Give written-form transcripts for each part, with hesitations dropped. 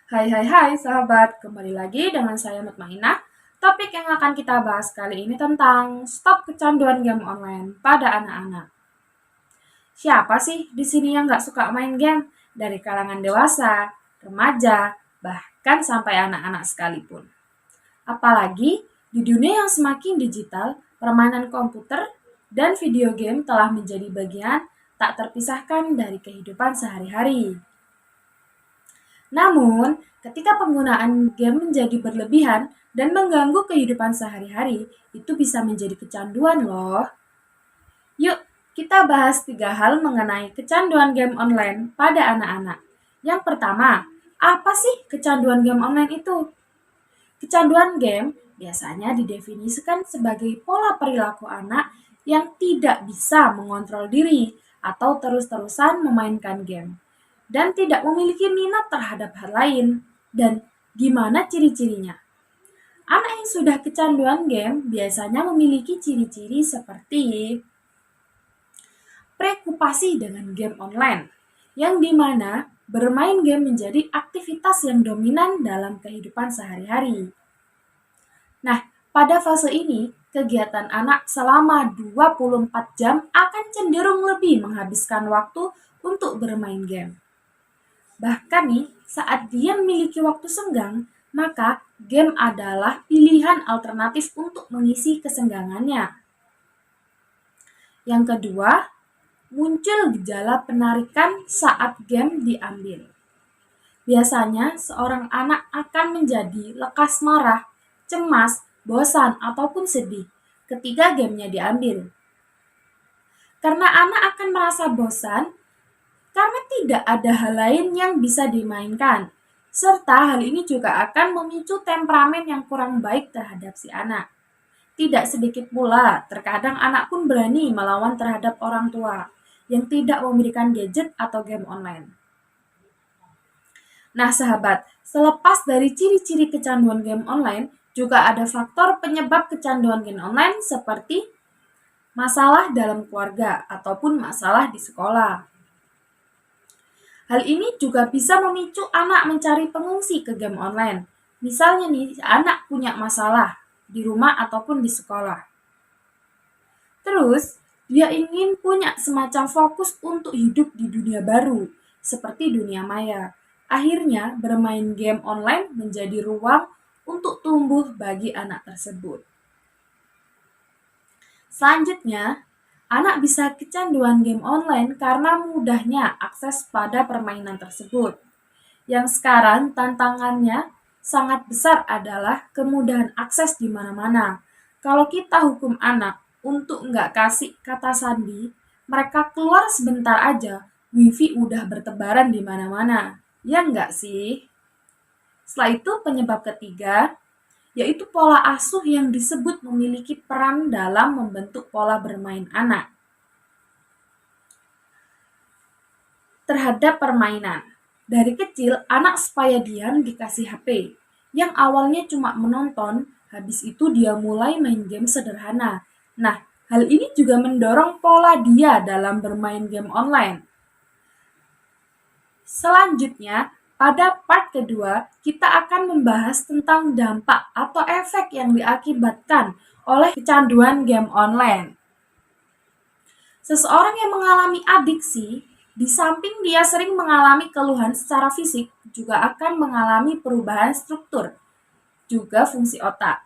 Hai hai hai sahabat, kembali lagi dengan saya Mutmainah. Topik yang akan kita bahas kali ini tentang stop kecanduan game online pada anak-anak. Siapa sih di sini yang nggak suka main game? Dari kalangan dewasa, remaja, bahkan sampai anak-anak sekalipun. Apalagi di dunia yang semakin digital, permainan komputer dan video game telah menjadi bagian tak terpisahkan dari kehidupan sehari-hari. Namun, ketika penggunaan game menjadi berlebihan dan mengganggu kehidupan sehari-hari, itu bisa menjadi kecanduan loh. Yuk, kita bahas 3 hal mengenai kecanduan game online pada anak-anak. Yang pertama, apa sih kecanduan game online itu? Kecanduan game biasanya didefinisikan sebagai pola perilaku anak yang tidak bisa mengontrol diri atau terus-terusan memainkan game dan tidak memiliki minat terhadap hal lain. Dan gimana ciri-cirinya? Anak yang sudah kecanduan game biasanya memiliki ciri-ciri seperti preokupasi dengan game online, yang dimana bermain game menjadi aktivitas yang dominan dalam kehidupan sehari-hari. Nah, pada fase ini, kegiatan anak selama 24 jam akan cenderung lebih menghabiskan waktu untuk bermain game. Bahkan nih, saat dia memiliki waktu senggang, maka game adalah pilihan alternatif untuk mengisi kesenggangannya. Yang kedua, muncul gejala penarikan saat game diambil. Biasanya, seorang anak akan menjadi lekas marah, cemas, bosan, ataupun sedih ketika gamenya diambil. Karena anak akan merasa bosan karena tidak ada hal lain yang bisa dimainkan. Serta hal ini juga akan memicu temperamen yang kurang baik terhadap si anak. Tidak sedikit pula, terkadang anak pun berani melawan terhadap orang tua yang tidak memberikan gadget atau game online. Nah sahabat, selepas dari ciri-ciri kecanduan game online, juga ada faktor penyebab kecanduan game online seperti masalah dalam keluarga ataupun masalah di sekolah. Hal ini juga bisa memicu anak mencari pengungsi ke game online. Misalnya nih, anak punya masalah di rumah ataupun di sekolah. Terus, dia ingin punya semacam fokus untuk hidup di dunia baru, seperti dunia maya. Akhirnya, bermain game online menjadi ruang untuk tumbuh bagi anak tersebut. Selanjutnya, anak bisa kecanduan game online karena mudahnya akses pada permainan tersebut. Yang sekarang tantangannya sangat besar adalah kemudahan akses di mana-mana. Kalau kita hukum anak untuk nggak kasih kata sandi, mereka keluar sebentar aja, wifi udah bertebaran di mana-mana. Ya nggak sih? Setelah itu penyebab ketiga, yaitu pola asuh yang disebut memiliki peran dalam membentuk pola bermain anak terhadap permainan. Dari kecil, anak supaya diam dikasih HP. Yang awalnya cuma menonton, habis itu dia mulai main game sederhana. Nah, hal ini juga mendorong pola dia dalam bermain game online. Selanjutnya, pada part kedua, kita akan membahas tentang dampak atau efek yang diakibatkan oleh kecanduan game online. Seseorang yang mengalami adiksi, di samping dia sering mengalami keluhan secara fisik, juga akan mengalami perubahan struktur, juga fungsi otak.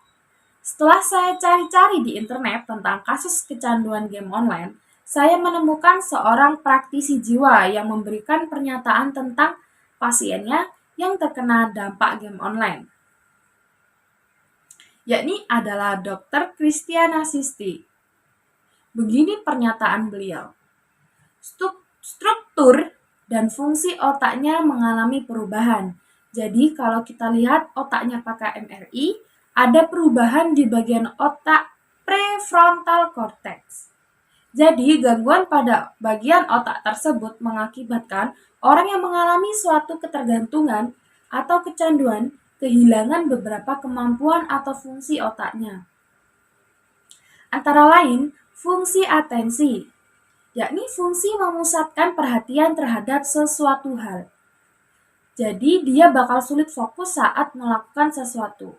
Setelah saya cari-cari di internet tentang kasus kecanduan game online, saya menemukan seorang praktisi jiwa yang memberikan pernyataan tentang pasiennya yang terkena dampak game online, yakni adalah Dr. Christiana Sisti. Begini pernyataan beliau. Struktur dan fungsi otaknya mengalami perubahan. Jadi kalau kita lihat otaknya pakai MRI, ada perubahan di bagian otak prefrontal cortex. Jadi gangguan pada bagian otak tersebut mengakibatkan orang yang mengalami suatu ketergantungan atau kecanduan kehilangan beberapa kemampuan atau fungsi otaknya. Antara lain, fungsi atensi, yakni fungsi memusatkan perhatian terhadap sesuatu hal. Jadi dia bakal sulit fokus saat melakukan sesuatu.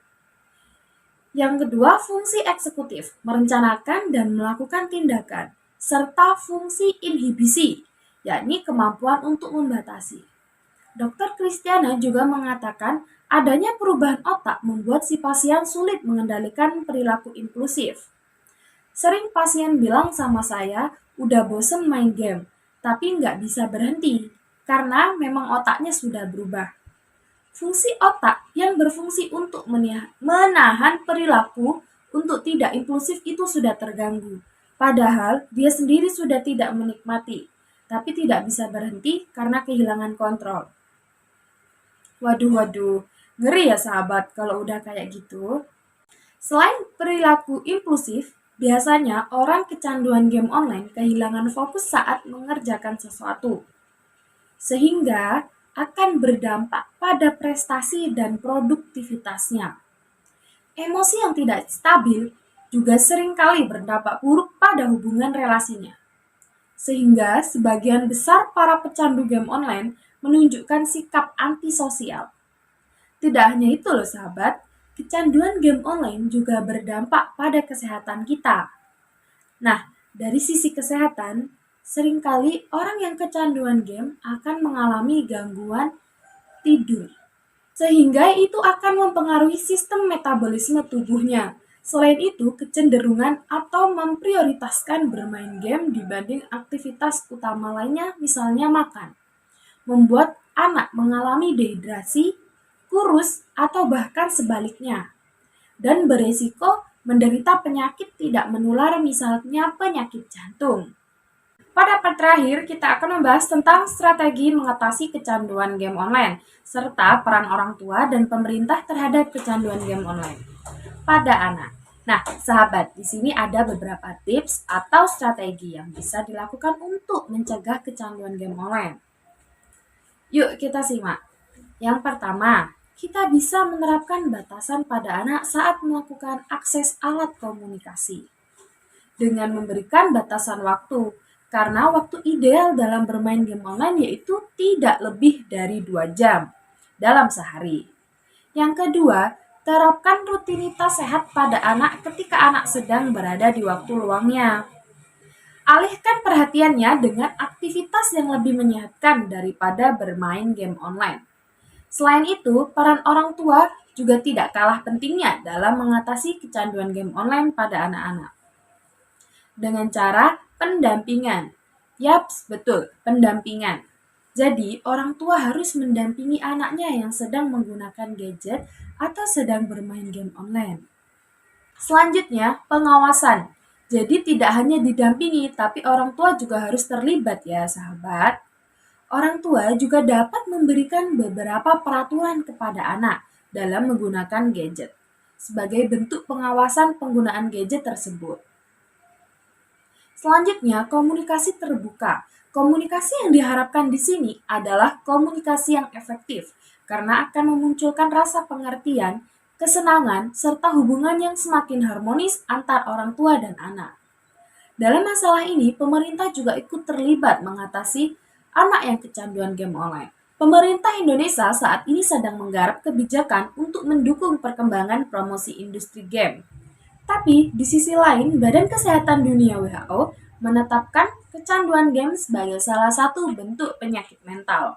Yang kedua, fungsi eksekutif, merencanakan dan melakukan tindakan, serta fungsi inhibisi, yakni kemampuan untuk membatasi. Dokter Kristiana juga mengatakan adanya perubahan otak membuat si pasien sulit mengendalikan perilaku impulsif. Sering pasien bilang sama saya, udah bosen main game, tapi nggak bisa berhenti, karena memang otaknya sudah berubah. Fungsi otak yang berfungsi untuk menahan perilaku untuk tidak impulsif itu sudah terganggu. Padahal dia sendiri sudah tidak menikmati, tapi tidak bisa berhenti karena kehilangan kontrol. Waduh, ngeri ya sahabat kalau udah kayak gitu. Selain perilaku impulsif, biasanya orang kecanduan game online kehilangan fokus saat mengerjakan sesuatu, sehingga akan berdampak pada prestasi dan produktivitasnya. Emosi yang tidak stabil juga seringkali berdampak buruk pada hubungan relasinya. Sehingga sebagian besar para pecandu game online menunjukkan sikap antisosial. Tidak hanya itu loh sahabat, kecanduan game online juga berdampak pada kesehatan kita. Nah, dari sisi kesehatan, seringkali orang yang kecanduan game akan mengalami gangguan tidur, sehingga itu akan mempengaruhi sistem metabolisme tubuhnya. Selain itu, kecenderungan atau memprioritaskan bermain game dibanding aktivitas utama lainnya, misalnya makan, membuat anak mengalami dehidrasi, kurus, atau bahkan sebaliknya, dan beresiko menderita penyakit tidak menular misalnya penyakit jantung. Pada part terakhir, kita akan membahas tentang strategi mengatasi kecanduan game online, serta peran orang tua dan pemerintah terhadap kecanduan game online pada anak. Nah, sahabat, di sini ada beberapa tips atau strategi yang bisa dilakukan untuk mencegah kecanduan game online. Yuk kita simak. Yang pertama, kita bisa menerapkan batasan pada anak saat melakukan akses alat komunikasi dengan memberikan batasan waktu, karena waktu ideal dalam bermain game online yaitu tidak lebih dari 2 jam dalam sehari. Yang kedua, terapkan rutinitas sehat pada anak ketika anak sedang berada di waktu luangnya. Alihkan perhatiannya dengan aktivitas yang lebih menyehatkan daripada bermain game online. Selain itu, peran orang tua juga tidak kalah pentingnya dalam mengatasi kecanduan game online pada anak-anak. Dengan cara pendampingan. Yaps, betul, pendampingan. Jadi, orang tua harus mendampingi anaknya yang sedang menggunakan gadget atau sedang bermain game online. Selanjutnya, pengawasan. Jadi tidak hanya didampingi, tapi orang tua juga harus terlibat ya sahabat. Orang tua juga dapat memberikan beberapa peraturan kepada anak dalam menggunakan gadget sebagai bentuk pengawasan penggunaan gadget tersebut. Selanjutnya, komunikasi terbuka. Komunikasi yang diharapkan di sini adalah komunikasi yang efektif karena akan memunculkan rasa pengertian, kesenangan, serta hubungan yang semakin harmonis antar orang tua dan anak. Dalam masalah ini, pemerintah juga ikut terlibat mengatasi anak yang kecanduan game online. Pemerintah Indonesia saat ini sedang menggarap kebijakan untuk mendukung perkembangan promosi industri game. Tapi, di sisi lain, Badan Kesehatan Dunia WHO menetapkan kecanduan game sebagai salah satu bentuk penyakit mental.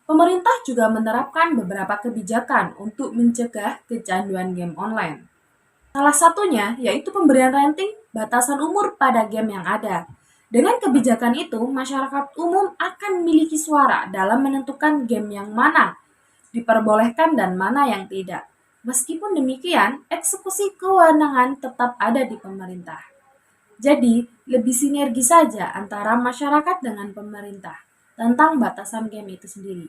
Pemerintah juga menerapkan beberapa kebijakan untuk mencegah kecanduan game online. Salah satunya yaitu pemberian rating batasan umur pada game yang ada. Dengan kebijakan itu, masyarakat umum akan memiliki suara dalam menentukan game yang mana diperbolehkan dan mana yang tidak. Meskipun demikian, eksekusi kewenangan tetap ada di pemerintah. Jadi, lebih sinergi saja antara masyarakat dengan pemerintah tentang batasan game itu sendiri.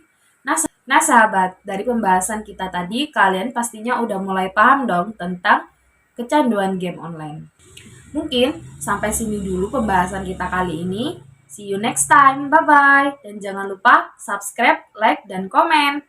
Nah sahabat, dari pembahasan kita tadi, kalian pastinya udah mulai paham dong tentang kecanduan game online. Mungkin sampai sini dulu pembahasan kita kali ini. See you next time. Bye-bye. Dan jangan lupa subscribe, like, dan komen.